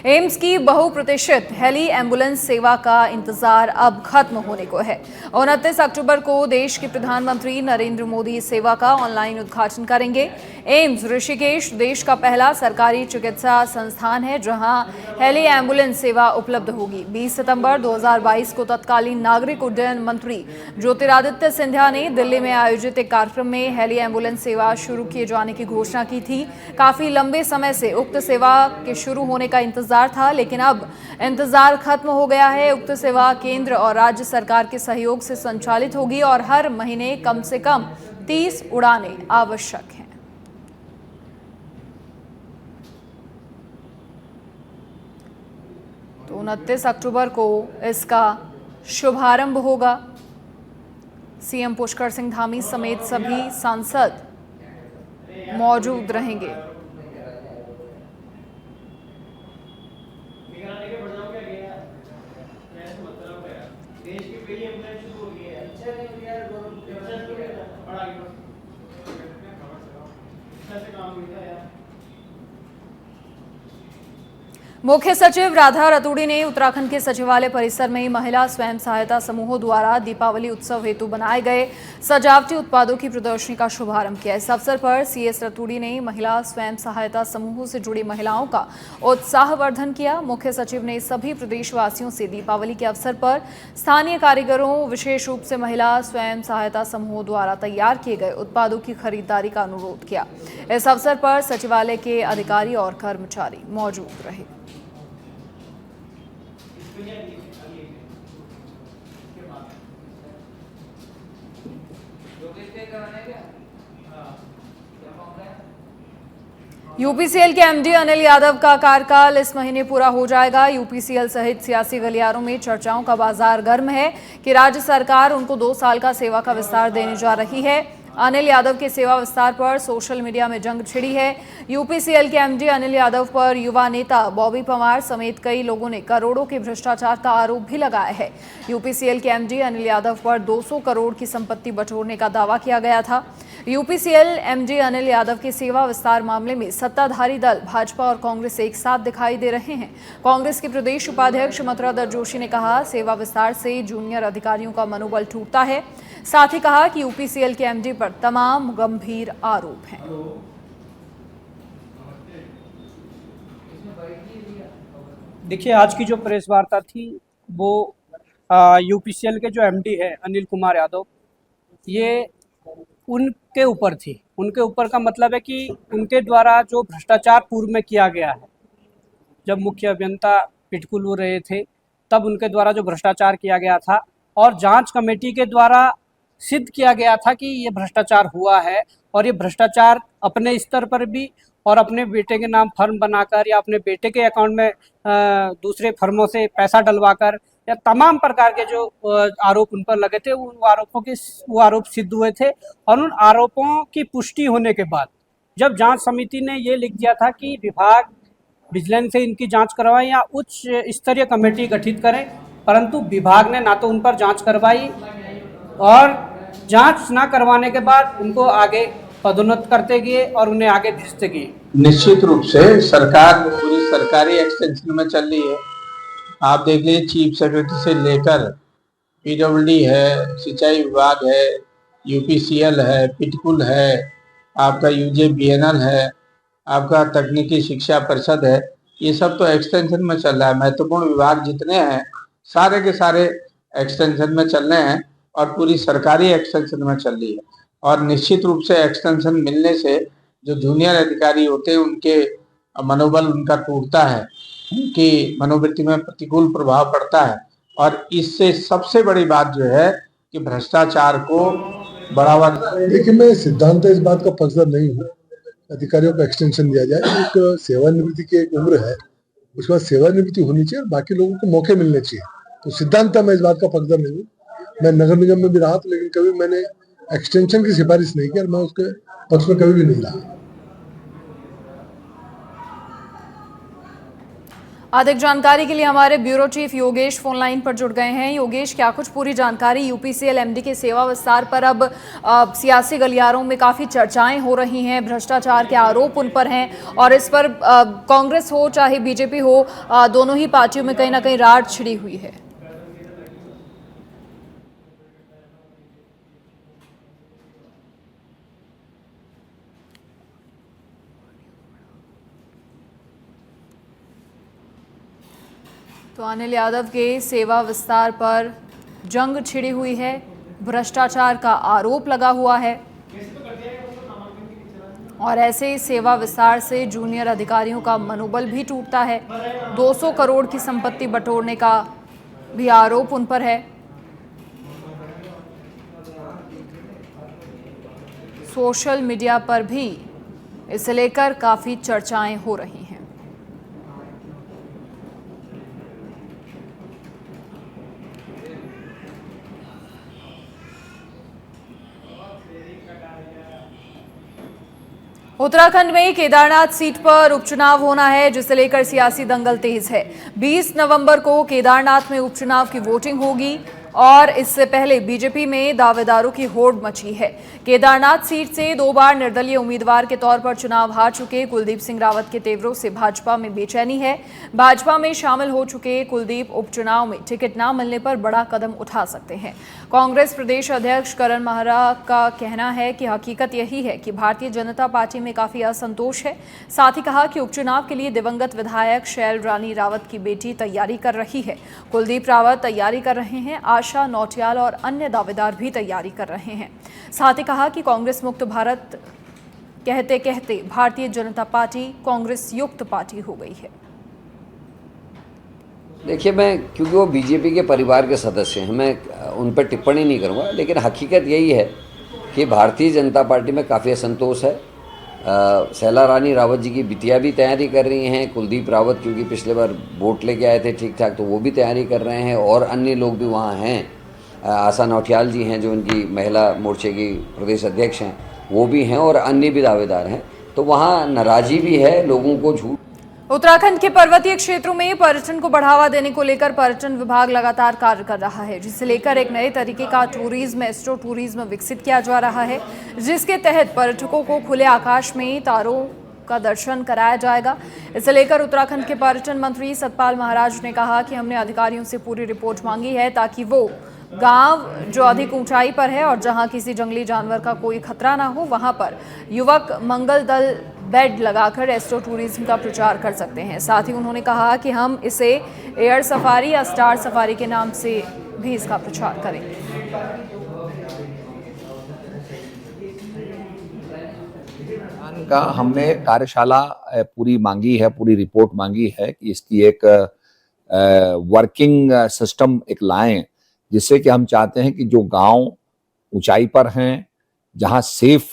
AIIMS की बहुप्रतीक्षित heli ambulance सेवा का इंतजार अब खत्म होने को है। 29 अक्टूबर को देश के प्रधानमंत्री नरेंद्र मोदी इस सेवा का ऑनलाइन उद्घाटन करेंगे। एम्स ऋषिकेश देश का पहला सरकारी चिकित्सा संस्थान है जहां हेली एम्बुलेंस सेवा उपलब्ध होगी। 20 सितंबर 2022 को तत्कालीन नागरिक उड्डयन मंत्री ज्योतिरादित्य सिंधिया ने दिल्ली में आयोजित एक कार्यक्रम में हेली एम्बुलेंस सेवा शुरू किए जाने की घोषणा की थी। काफी लंबे समय से उक्त सेवा के शुरू होने का इंतजार था, लेकिन अब इंतजार खत्म हो गया है। उक्त सेवा केंद्र और राज्य सरकार के सहयोग से संचालित होगी और हर महीने कम से कम 30 उड़ानें आवश्यक हैं। तो 29 अक्टूबर को इसका शुभारंभ होगा। सीएम पुष्कर सिंह धामी समेत सभी सांसद मौजूद रहेंगे। मुख्य सचिव राधा रतूड़ी ने उत्तराखंड के सचिवालय परिसर में महिला स्वयं सहायता समूहों द्वारा दीपावली उत्सव हेतु बनाए गए सजावटी उत्पादों की प्रदर्शनी का शुभारंभ किया। इस अवसर पर सीएस रतूड़ी ने महिला स्वयं सहायता समूहों से जुड़ी महिलाओं का उत्साहवर्धन किया। मुख्य सचिव ने सभी प्रदेशवासियों से दीपावली के अवसर पर स्थानीय कारीगरों, विशेष रूप से महिला स्वयं सहायता समूहों द्वारा तैयार किए गए उत्पादों की खरीदारी का अनुरोध किया। इस अवसर पर सचिवालय के अधिकारी और कर्मचारी मौजूद रहे। यूपीसीएल के एमडी अनिल यादव का कार्यकाल इस महीने पूरा हो जाएगा। यूपीसीएल सहित सियासी गलियारों में चर्चाओं का बाजार गर्म है कि राज्य सरकार उनको 2 साल का सेवा का विस्तार देने जा रही है। अनिल यादव के सेवा विस्तार पर सोशल मीडिया में जंग छिड़ी है। यूपीसीएल के एमडी अनिल यादव पर युवा नेता बॉबी पवार समेत कई लोगों ने करोड़ों के भ्रष्टाचार का आरोप भी लगाया है। यूपीसीएल के एमडी अनिल यादव पर 200 करोड़ की संपत्ति बटोरने का दावा किया गया था। यूपीसीएल एमडी अनिल यादव के सेवा विस्तार मामले में सत्ताधारी दल भाजपा और कांग्रेस एक साथ दिखाई दे रहे हैं। कांग्रेस के प्रदेश उपाध्यक्ष मथुराधर जोशी ने कहा, सेवा विस्तार से जूनियर अधिकारियों का मनोबल टूटता है। साथ ही कहा कि यूपीसीएल के एमडी पर तमाम गंभीर आरोप हैं। देखिए, आज की जो प्रेस वार्ता थी वो यूपीसीएल के जो एमडी है अनिल कुमार यादव, ये उनके ऊपर थी। उनके ऊपर का मतलब है कि उनके द्वारा जो भ्रष्टाचार पूर्व में किया गया है, जब मुख्य अभियंता पिटकुल हो रहे थे तब उनके द्वारा जो भ्रष्टाचार किया गया था और जांच कमेटी के द्वारा सिद्ध किया गया था कि ये भ्रष्टाचार हुआ है। और ये भ्रष्टाचार अपने स्तर पर भी और अपने बेटे के नाम फर्म बनाकर या अपने बेटे के अकाउंट में दूसरे फर्मों से पैसा डलवाकर या तमाम प्रकार के जो आरोप उन पर लगे थे, वो आरोप सिद्ध हुए थे। और उन आरोपों की पुष्टि होने के बाद जब जांच समिति ने ये लिख दिया था कि विभाग विजिलेंस से इनकी जांच करवाएं या उच्च स्तरीय कमेटी गठित करें, परंतु विभाग ने ना तो उन पर जांच करवाई और जांच ना करवाने के बाद उनको आगे पदोन्नत करते गए और उन्हें आगे भेजते गए। निश्चित रूप से सरकार पूरी सरकारी एक्सटेंशन में चल रही है। आप देख लीजिए, चीफ सेक्रेटरी से लेकर पीडब्ल्यूडी है, सिंचाई विभाग है, यूपीसीएल है, पिटकुल है, आपका यूजेबीएनएल है, आपका तकनीकी शिक्षा परिषद है, ये सब तो एक्सटेंशन में चल रहा है। महत्वपूर्ण विभाग जितने हैं सारे के सारे एक्सटेंशन में चल रहे हैं और पूरी सरकारी एक्सटेंशन में चल रही है। और निश्चित रूप से एक्सटेंशन मिलने से जो जूनियर अधिकारी होते हैं उनके मनोबल उनका टूटता है, उनकी मनोवृत्ति में प्रतिकूल प्रभाव पड़ता है। और इससे सबसे बड़ी बात जो है कि भ्रष्टाचार को बढ़ावा। देखिए, मैं सिद्धांत इस बात का पक्षधर नहीं हूँ अधिकारियों को एक्सटेंशन दिया जाए। एक सेवानिवृत्ति की एक उम्र है, उसके बाद सेवानिवृत्ति होनी चाहिए और बाकी लोगों को मौके मिलने चाहिए। तो सिद्धांत मैं इस बात का पक्षधर नहीं हूँ। मैं नगर निगम में भी रहा था, लेकिन कभी मैंने एक्सटेंशन की सिफारिश नहीं की और मैं उसके पक्ष में कभी भी नहीं रहा। अधिक जानकारी के लिए हमारे bureau chief Yogesh phone line पर जुड़ गए हैं। योगेश, क्या कुछ पूरी जानकारी? यूपीसीएल एमडी के सेवा विस्तार पर अब सियासी गलियारों में काफी चर्चाएं हो रही हैं, भ्रष्टाचार के आरोप उन पर हैं और इस पर कांग्रेस हो चाहे बीजेपी हो, दोनों ही पार्टियों में कहीं ना कहीं रार छिड़ी हुई है। तो अनिल यादव के सेवा विस्तार पर जंग छिड़ी हुई है, भ्रष्टाचार का आरोप लगा हुआ है और ऐसे ही सेवा विस्तार से जूनियर अधिकारियों का मनोबल भी टूटता है। 200 करोड़ की संपत्ति बटोरने का भी आरोप उन पर है। सोशल मीडिया पर भी इसे लेकर काफी चर्चाएं हो रही हैं। उत्तराखंड में केदारनाथ सीट पर उपचुनाव होना है, जिसे लेकर सियासी दंगल तेज है। 20 नवंबर को केदारनाथ में उपचुनाव की वोटिंग होगी और इससे पहले बीजेपी में दावेदारों की होड़ मची है। केदारनाथ सीट से 2 बार निर्दलीय उम्मीदवार के तौर पर चुनाव हार चुके कुलदीप सिंह रावत के तेवरों से भाजपा में बेचैनी है। भाजपा में शामिल हो चुके कुलदीप उपचुनाव में टिकट न मिलने पर बड़ा कदम उठा सकते हैं। कांग्रेस प्रदेश अध्यक्ष करण महरा का कहना है कि हकीकत यही है कि भारतीय जनता पार्टी में काफी असंतोष है। साथ ही कहा कि उपचुनाव के लिए दिवंगत विधायक शैल रानी रावत की बेटी तैयारी कर रही है। कुलदीप रावत तैयारी कर रहे हैं, आशा नौटियाल और अन्य दावेदार भी तैयारी कर रहे हैं। साथ ही कहा कि कांग्रेस मुक्त भारत कहते कहते भारतीय जनता पार्टी कांग्रेस युक्त पार्टी हो गई है। देखिए, मैं क्योंकि वो बीजेपी के परिवार के सदस्य हैं, मैं उन पर टिप्पणी नहीं करूँगा, लेकिन हकीकत यही है कि भारतीय जनता पार्टी में काफ़ी असंतोष है। शैला रानी रावत जी की बिटिया भी तैयारी कर रही हैं। कुलदीप रावत क्योंकि पिछले बार वोट लेके आए थे ठीक ठाक, तो वो भी तैयारी कर रहे हैं और अन्य लोग भी वहाँ हैं। आशा नौटियाल जी हैं जो उनकी महिला मोर्चे की प्रदेश अध्यक्ष हैं, वो भी हैं और अन्य भी दावेदार हैं। तो वहाँ नाराज़गी भी है, लोगों को झूठ। उत्तराखंड के पर्वतीय क्षेत्रों में पर्यटन को बढ़ावा देने को लेकर पर्यटन विभाग लगातार कार्य कर रहा है, जिसे लेकर एक नए तरीके का टूरिज्म एस्ट्रो टूरिज्म विकसित किया जा रहा है, जिसके तहत पर्यटकों को खुले आकाश में तारों का दर्शन कराया जाएगा। इसे लेकर उत्तराखंड के पर्यटन मंत्री सतपाल महाराज ने कहा कि हमने अधिकारियों से पूरी रिपोर्ट मांगी है ताकि वो गांव जो अधिक ऊंचाई पर है और जहां किसी जंगली जानवर का कोई खतरा ना हो, वहां पर युवक मंगल दल बेड लगाकर एस्ट्रो टूरिज्म का प्रचार कर सकते हैं। साथ ही उन्होंने कहा कि हम इसे एयर सफारी या स्टार सफारी के नाम से भी इसका प्रचार करेंगे। का हमने कार्यशाला पूरी मांगी है, पूरी रिपोर्ट मांगी है कि इसकी एक वर्किंग सिस्टम एक लाएं, जिससे कि हम चाहते हैं कि जो गांव ऊंचाई पर हैं, जहां सेफ